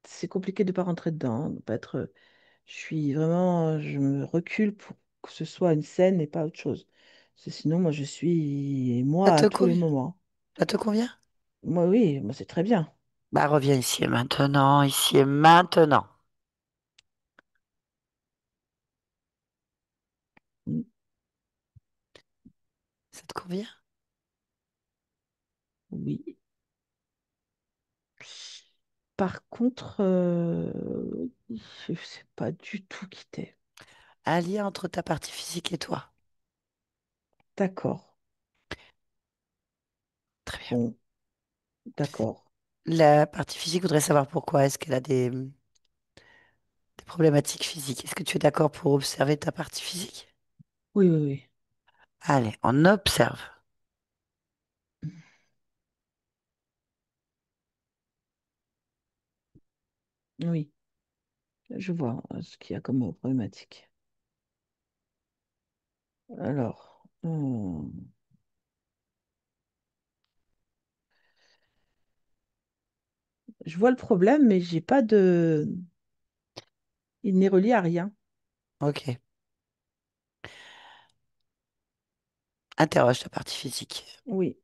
C'est compliqué de ne pas rentrer dedans, de pas être. Je suis vraiment. Je me recule pour que ce soit une scène et pas autre chose. Parce que sinon, moi, je suis Ça moi à te tous les convient? moments. Ça te convient? Moi, oui, moi, c'est très bien. Bah, reviens ici et maintenant, ici et maintenant. Mm, Ça te convient? oui. Par contre, je ne sais pas du tout qui t'es. Un lien entre ta partie physique et toi. D'accord. Très bien. Bon, d'accord. La partie physique voudrait savoir pourquoi. Est-ce qu'elle a des problématiques physiques? Est-ce que tu es d'accord pour observer ta partie physique? Oui, oui, oui. Allez, on observe. Oui, je vois ce qu'il y a comme problématique. Alors, je vois le problème, mais j'ai pas de. Il n'est relié à rien. Ok. Interroge ta partie physique. Oui.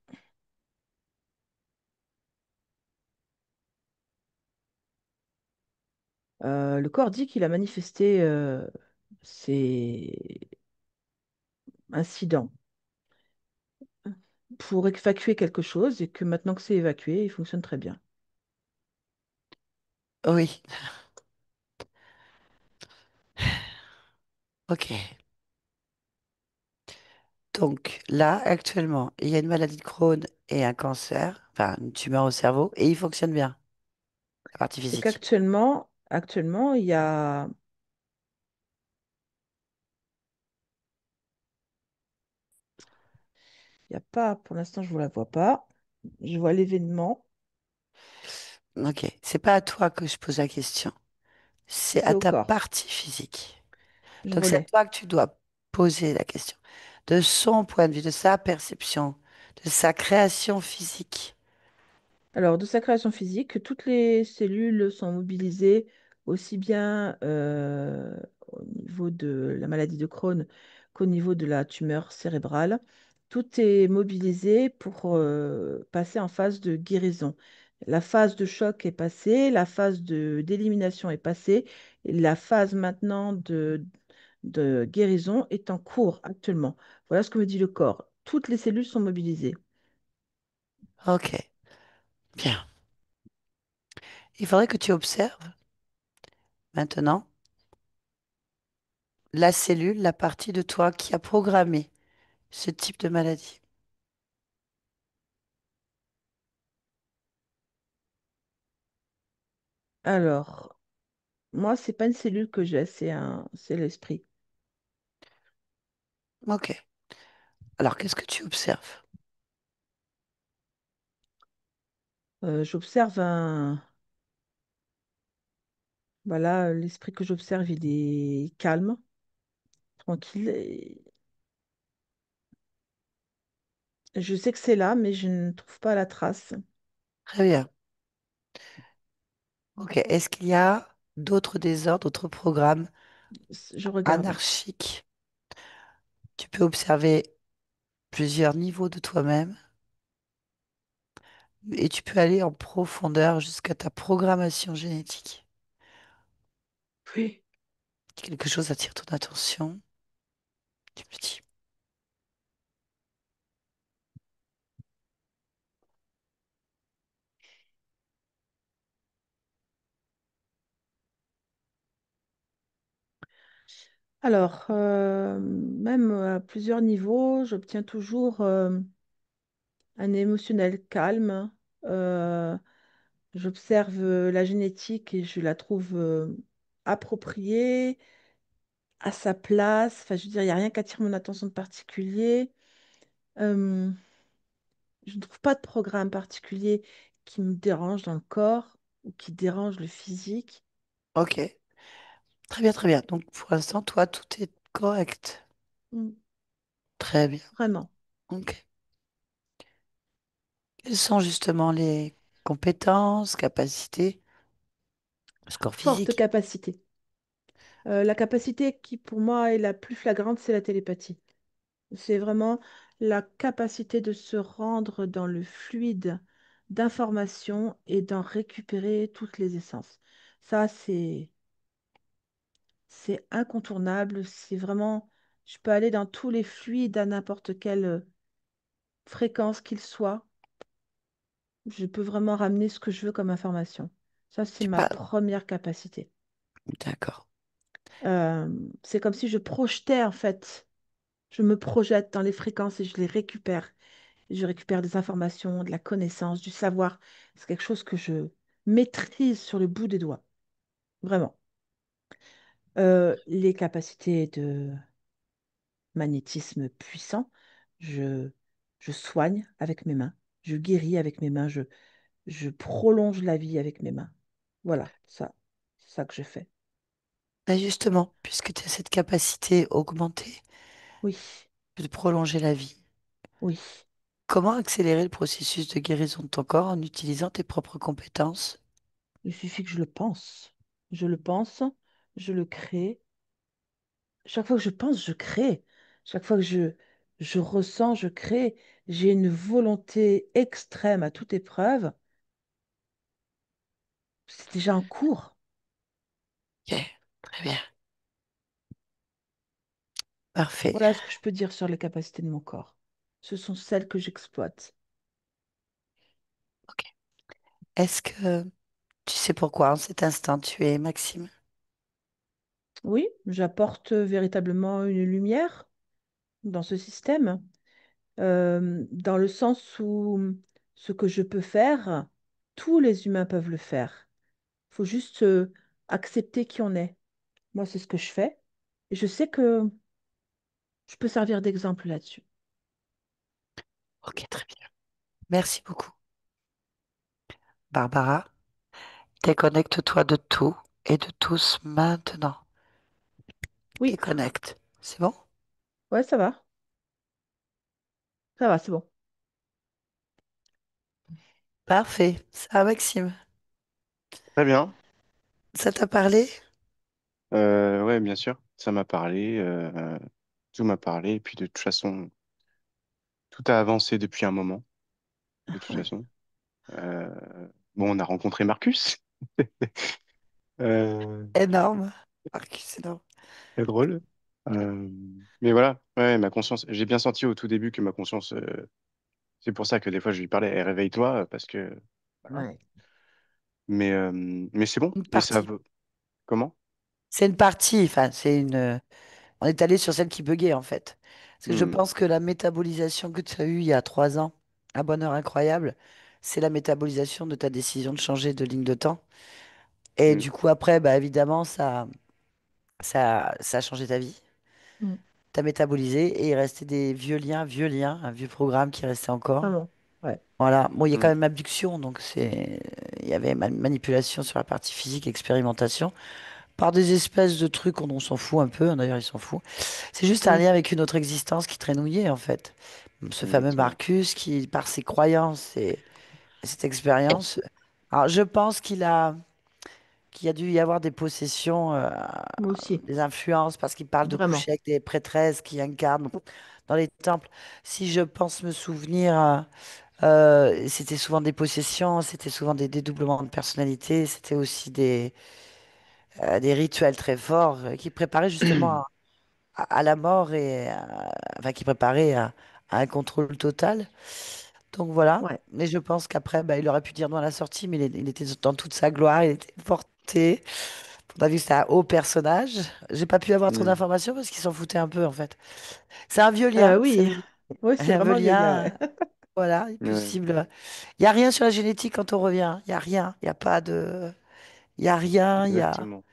Le corps dit qu'il a manifesté ces incidents pour évacuer quelque chose et que maintenant que c'est évacué, il fonctionne très bien. Oui. Ok. Donc là, actuellement, il y a une maladie de Crohn et un cancer, enfin une tumeur au cerveau, et il fonctionne bien, la partie C'est physique. qu'actuellement, il y a pas, pour l'instant, je ne la vois pas. Je vois l'événement, Ok. C'est pas à toi que je pose la question, c'est c'est à au ta corps. partie physique. Je Donc c'est à relais. toi que tu dois poser la question. De son point de vue, de sa perception, de sa création physique. Alors, de sa création physique, toutes les cellules sont mobilisées aussi bien au niveau de la maladie de Crohn qu'au niveau de la tumeur cérébrale. Tout est mobilisé pour passer en phase de guérison. La phase de choc est passée, la phase d'élimination est passée, et la phase maintenant de guérison est en cours actuellement. Voilà ce que me dit le corps. Toutes les cellules sont mobilisées. Ok, bien. Il faudrait que tu observes maintenant la cellule, la partie de toi qui a programmé ce type de maladie. Alors, moi, c'est pas une cellule que j'ai, c'est l'esprit. Ok. Alors, qu'est-ce que tu observes? J'observe voilà, l'esprit que j'observe, il est calme, tranquille. Et je sais que c'est là, mais je ne trouve pas la trace. Très bien. Ok. Est-ce qu'il y a d'autres désordres, d'autres programmes Je regarde. anarchiques? Tu peux observer plusieurs niveaux de toi-même et tu peux aller en profondeur jusqu'à ta programmation génétique. Oui. Quelque chose attire ton attention, tu me dis. Alors, même à plusieurs niveaux, j'obtiens toujours un émotionnel calme. Euh, J'observe la génétique et je la trouve appropriée, à sa place. Enfin, je veux dire, il n'y a rien qui attire mon attention de particulier. Euh, je ne trouve pas de programme particulier qui me dérange dans le corps ou qui dérange le physique. Ok. Très bien, très bien. Donc, pour l'instant, toi, tout est correct. Mm, Très bien. vraiment. Ok. Quelles sont justement les compétences, capacités, score Forte physique? capacité. La capacité qui, pour moi, est la plus flagrante, c'est la télépathie. C'est vraiment la capacité de se rendre dans le fluide d'informations et d'en récupérer toutes les essences. Ça, c'est incontournable. C'est vraiment, je peux aller dans tous les fluides à n'importe quelle fréquence qu'il soit. Je peux vraiment ramener ce que je veux comme information. Ça, c'est Tu ma parles. première capacité. D'accord. Euh, c'est comme si je projetais, en fait, je me projette dans les fréquences et je les récupère. Je récupère des informations, de la connaissance, du savoir. C'est quelque chose que je maîtrise sur le bout des doigts, vraiment. Les capacités de magnétisme puissant, je, je soigne avec mes mains, je guéris avec mes mains, je prolonge la vie avec mes mains. Voilà, ça, c'est ça que je fais. Ben justement, puisque tu as cette capacité augmentée Oui, de prolonger la vie, oui. comment accélérer le processus de guérison de ton corps en utilisant tes propres compétences? Il suffit que je le pense. Je le pense, je le crée. Chaque fois que je pense, je crée. Chaque fois que je ressens, je crée. J'ai une volonté extrême à toute épreuve. C'est déjà en cours. Ok, très bien. Parfait. Voilà ce que je peux dire sur les capacités de mon corps. Ce sont celles que j'exploite. Ok. Est-ce que tu sais pourquoi en cet instant tu es Maxime? Oui, j'apporte véritablement une lumière dans ce système, dans le sens où ce que je peux faire, tous les humains peuvent le faire. Il faut juste accepter qui on est. Moi, c'est ce que je fais. Et je sais que je peux servir d'exemple là-dessus. Ok, très bien. Merci beaucoup. Barbara, déconnecte-toi de tout et de tous maintenant. Oui, Déconnecte. C'est bon? ouais, ça va. Ça va, c'est bon. Parfait. Ça, Maxime. Très bien. Ça t'a parlé? Ouais, bien sûr, ça m'a parlé. Tout m'a parlé. Et puis de toute façon, tout a avancé depuis un moment. De toute Ouais. façon. Euh, bon, on a rencontré Marcus. Euh, Énorme. Marcus, c'est énorme. c'est drôle. Euh, mais voilà, ouais, ma conscience. J'ai bien senti au tout début que ma conscience. C'est pour ça que des fois je lui parlais, eh, réveille-toi, parce que voilà. Ouais. Mais c'est bon. Une Et ça partie. vaut. Comment? C'est une partie. Enfin, c'est une. On est allé sur celle qui buguait, en fait. Parce que je Hmm, pense que la métabolisation que tu as eue il y a 3 ans, à bonheur incroyable, c'est la métabolisation de ta décision de changer de ligne de temps. Et hmm, du coup, après, bah, évidemment, ça a changé ta vie. Mm. T'as métabolisé et il restait des vieux liens, un vieux programme qui restait encore. Vraiment. Ouais. Voilà. Bon, il y a quand hmm, même abduction, donc il y avait manipulation sur la partie physique, expérimentation, par des espèces de trucs dont on s'en fout un peu, hein, d'ailleurs, ils s'en foutent. C'est juste un Oui. lien avec une autre existence qui traînouillait, en fait. Ce fameux exactement. Marcus qui, par ses croyances et cette expérience, alors je pense qu'il y a dû y avoir des possessions, Moi aussi. des influences, parce qu'il parle de coucher Vraiment. avec des prêtresses qui incarnent dans les temples. Si je pense me souvenir, c'était souvent des possessions, c'était souvent des dédoublements de personnalité, c'était aussi des rituels très forts qui préparaient justement à la mort enfin, qui préparaient à un contrôle total. Donc voilà. Ouais. Mais je pense qu'après, bah, il aurait pu dire non à la sortie, mais il était dans toute sa gloire, il était porté. On a vu que c'était un haut personnage. J'ai pas pu avoir trop Hmm, d'informations parce qu'il s'en foutait un peu en fait. C'est un vieux lien, c'est Oui. Oui, c'est un vieux vraiment un vieux lien, lien. ouais. Voilà, ouais, impossible. Il y a rien sur la génétique quand on revient. Il y a rien. Il y a pas de. Il y a rien. Il y a exactement.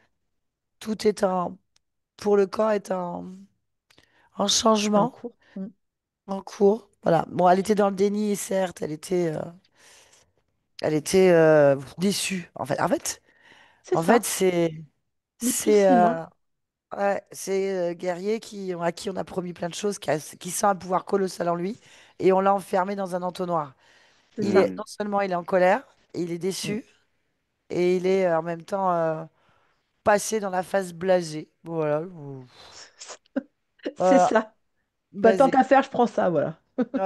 tout est en pour le corps est en En changement, cours. Mm. en cours. Voilà. Bon, elle était dans le déni, certes. Elle était déçue. C'est En fait, ça. c'est Ni plus c'est ni moins. ouais, c'est guerrier à qui on a promis plein de choses, qui sent un pouvoir colossal en lui, et on l'a enfermé dans un entonnoir. C'est Il est ça. Hmm, non seulement il est en colère, il est Mm. déçu, et il est en même temps passé dans la phase blasée. Voilà, C'est voilà, ça. Bah, tant blasé. qu'à faire, je prends ça, voilà.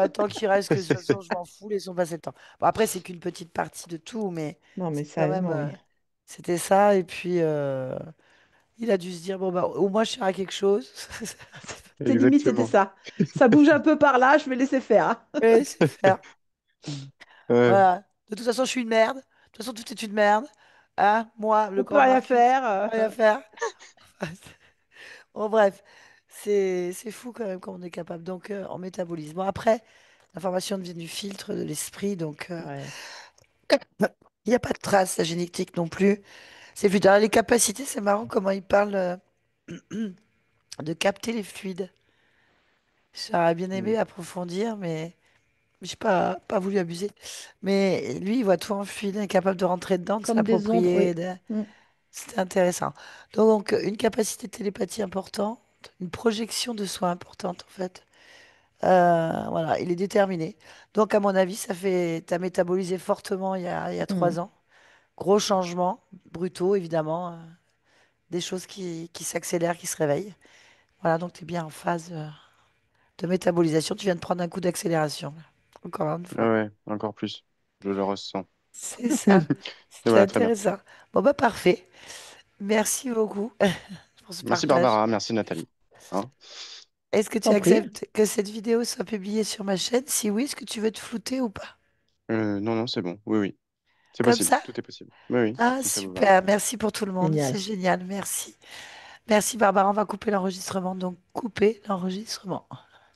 Tant qu'il reste que de toute façon, je m'en fous, laissons passer le temps. Bon, après, c'est qu'une petite partie de tout, mais Non, mais c'est quand même, sérieusement, oui. c'était ça. Et puis, il a dû se dire, bon, bah, au moins, je sers à quelque chose. C'est limite, c'était exactement. ça. Ça bouge un peu par là, je vais laisser faire, hein. Oui, c'est faire. Ouais, Voilà. De toute façon, je suis une merde. De toute façon, tout est une merde. Hein? Moi, le On peut grand rien Marcus, faire. rien faire. Bon, bref, c'est fou quand même comme on est capable. Donc, on métabolise. Bon, après, l'information vient du filtre de l'esprit, donc Ouais. il n'y a pas de trace la génétique non plus. C'est plus tard. Les capacités, c'est marrant comment ils parlent de capter les fluides. J'aurais bien hmm, aimé approfondir, mais j'ai pas voulu abuser. Mais lui, il voit tout en fluide, il est capable de rentrer dedans, de Comme des ondes, s'approprier. oui. Mm. C'était intéressant. Donc, une capacité de télépathie importante, une projection de soi importante, en fait. Voilà, il est déterminé. Donc, à mon avis, t'as métabolisé fortement il y a Mm. 3 ans. Gros changements, brutaux, évidemment. Des choses qui s'accélèrent, qui se réveillent. Voilà, donc tu es bien en phase de métabolisation. Tu viens de prendre un coup d'accélération. Encore une ah fois. ouais, encore plus. Je le ressens. C'est ça. Et C'est voilà, très bien. intéressant. Bon, bah, parfait. Merci beaucoup pour ce Merci partage. Barbara, merci Nathalie. Hein. Est-ce que tu T'en prie. acceptes que cette vidéo soit publiée sur ma chaîne? Si oui, est-ce que tu veux te flouter ou pas? Non, non, c'est bon. Oui, oui. C'est Comme possible. ça? Tout est possible. Oui, oui, Ah, si ça vous va. super. Merci pour tout le monde. C'est Génial. génial. Merci. Merci, Barbara. On va couper l'enregistrement. Donc, couper l'enregistrement.